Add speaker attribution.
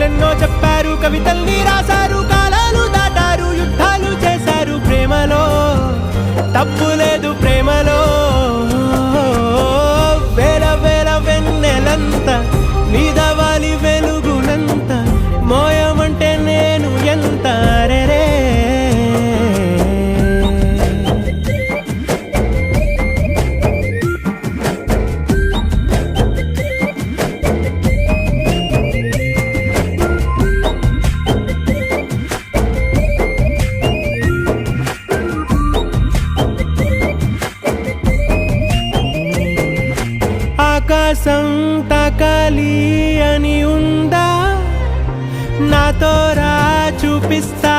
Speaker 1: కథలెన్నో చెప్పారు, కవితల్ని రాశారు, కాలాలు దాటారు, యుద్ధాలు చేశారు. ప్రేమలో తప్పు లేదు, ప్రేమలో వేల వేల వెన్నెలంత నీదవాలి వెలుగునంత, మోయమంటే నేను ఎంత రే. ఆకాశం తాకాలి అని ఉందా, నాతో రా చూపిస్తా